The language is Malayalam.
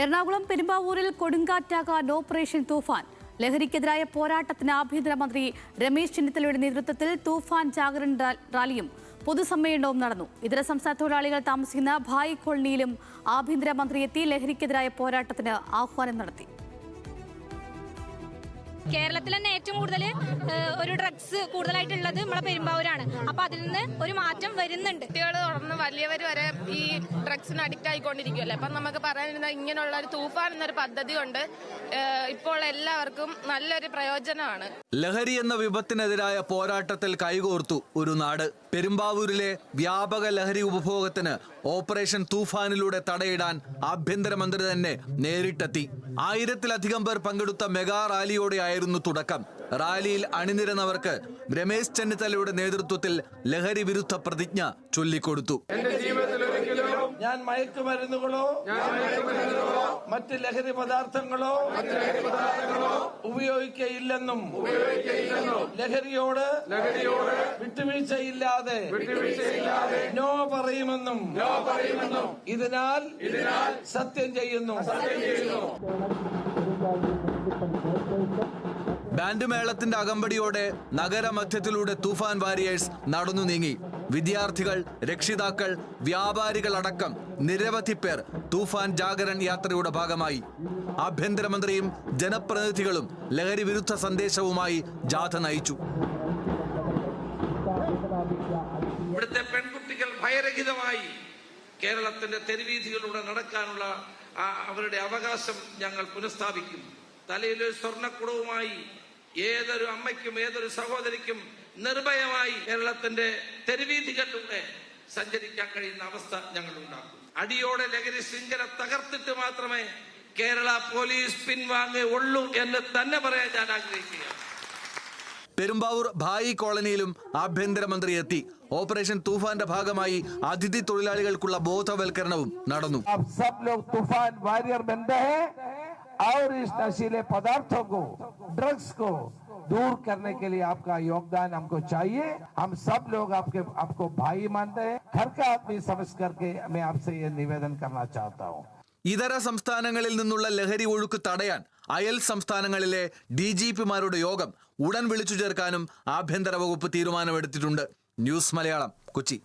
എറണാകുളം പെരുമ്പാവൂരിൽ കൊടുങ്കാറ്റാകാൻ ഓപ്പറേഷൻ തൂഫാൻ. ലഹരിക്കെതിരായ പോരാട്ടത്തിന് ആഭ്യന്തരമന്ത്രി രമേശ് ചെന്നിത്തലയുടെ നേതൃത്വത്തിൽ തൂഫാൻ ജാഗരൺ റാലിയും പൊതുസമ്മേളനവും നടന്നു. ഇതര സംസ്ഥാന തൊഴിലാളികൾ താമസിക്കുന്ന ഭായ് കോളനിയിലും ആഭ്യന്തരമന്ത്രി എത്തി ലഹരിക്കെതിരായ പോരാട്ടത്തിന് ആഹ്വാനം നടത്തി. കേരളത്തിൽ തന്നെ ഏറ്റവും കൂടുതൽ ഒരു ഡ്രഗ്സ് കൂടുതലായിട്ടുള്ളത് നമ്മുടെ പെരുമ്പാവൂരാണ്. അപ്പൊ അതിൽ നിന്ന് ഒരു മാറ്റം വരുന്നുണ്ട്. കുട്ടികൾ തുടർന്ന് വലിയവർ വരെ ഈ ഡ്രഗ്സിന് അഡിക്റ്റ് ആയിക്കൊണ്ടിരിക്കുമല്ലേ. അപ്പം നമുക്ക് പറയാനിരുന്ന ഇങ്ങനെയുള്ള ഒരു തൂഫാൻ എന്നൊരു പദ്ധതി കൊണ്ട് ഇപ്പോൾ എല്ലാവർക്കും നല്ലൊരു പ്രയോജനമാണ്. ലഹരി എന്ന വിപത്തിനെതിരായ പോരാട്ടത്തിൽ കൈകോർത്തു ഒരു നാട്. പെരുമ്പാവൂരിലെ വ്യാപക ലഹരി ഉപഭോഗത്തിന് ഓപ്പറേഷൻ തൂഫാനിലൂടെ തടയിടാൻ ആഭ്യന്തരമന്ത്രി തന്നെ നേരിട്ടെത്തി. 1000-ലധികം പേർ പങ്കെടുത്ത മെഗാ റാലിയോടെയായിരുന്നു തുടക്കം. റാലിയിൽ അണിനിരന്നവർക്ക് രമേശ് ചെന്നിത്തലയുടെ നേതൃത്വത്തിൽ ലഹരി വിരുദ്ധ പ്രതിജ്ഞ ചൊല്ലിക്കൊടുത്തു. ഞാൻ മയക്കുമരുന്നുകളോ മറ്റ് ലഹരി പദാർത്ഥങ്ങളോ ഉപയോഗിക്കയില്ലെന്നും ലഹരിയോട് വിട്ടുവീഴ്ചയില്ലാതെ നോ പറയുമെന്നും ഇതിനാൽ സത്യം ചെയ്യുന്നു. ബാൻഡ് മേളത്തിന്റെ അകമ്പടിയോടെ നഗരമധ്യത്തിലൂടെ തൂഫാൻ വാരിയേഴ്സ് നടന്നു നീങ്ങി. വിദ്യാർത്ഥികൾ, രക്ഷിതാക്കൾ, വ്യാപാരികൾ അടക്കം നിരവധി പേർ തൂഫാൻ ജാഗരൺ യാത്രയുടെ ഭാഗമായി. ആഭ്യന്തരമന്ത്രിയും ജനപ്രതിനിധികളും ലഹരി വിരുദ്ധ സന്ദേശവുമായി ജാഥ നയിച്ചു. ഇവിടുത്തെ പെൺകുട്ടികൾ ഭയരഹിതമായി കേരളത്തിന്റെ തെരുവീഥികളിലൂടെ നടക്കാനുള്ള അവരുടെ അവകാശം ഞങ്ങൾ പുനഃസ്ഥാപിക്കും. തലയിൽ സ്വർണ്ണക്കുടവുമായി ഏതൊരു അമ്മയ്ക്കും ഏതൊരു സഹോദരിക്കും നിർഭയമായി കേരളത്തിന്റെ തെരുവീഥികളിലൂടെ സഞ്ചരിക്കാൻ കഴിയുന്ന അവസ്ഥ ഞങ്ങൾ ഉണ്ടാക്കും. അടിയോടെ ലഹരി ശൃംഖല തകർത്തിട്ട് മാത്രമേ കേരള പോലീസ് പിൻവാങ്ങുള്ളൂ എന്ന് തന്നെ പറയാൻ ഞാൻ ആഗ്രഹിക്കുകയാണ്. പെരുമ്പാവൂർ ഭായ് കോളനിയിലും ആഭ്യന്തരമന്ത്രി എത്തി. ഓപ്പറേഷൻ തൂഫാന്റെ ഭാഗമായി അതിഥി തൊഴിലാളികൾക്കുള്ള ബോധവൽക്കരണവും നടന്നു. और इस नशीले पदार्थों को, ड्रग्स को दूर करने के लिए आपका योगदान हमको चाहिए. हम सब लोग आपको भाई मानते हैं. घर का आदमी समझ करके मैं आपसे ये निवेदन करना चाहता हूँ. ഇതര സംസ്ഥാനങ്ങളിൽ നിന്നുള്ള ലഹരി ഒഴുക്ക് തടയാൻ അയൽ സംസ്ഥാനങ്ങളിലെ DGPമാരുടെ യോഗം ഉടൻ വിളിച്ചു ചേർക്കാനും ആഭ്യന്തര വകുപ്പ് തീരുമാനമെടുത്തിട്ടുണ്ട്. ന്യൂസ് മലയാളം, കൊച്ചി.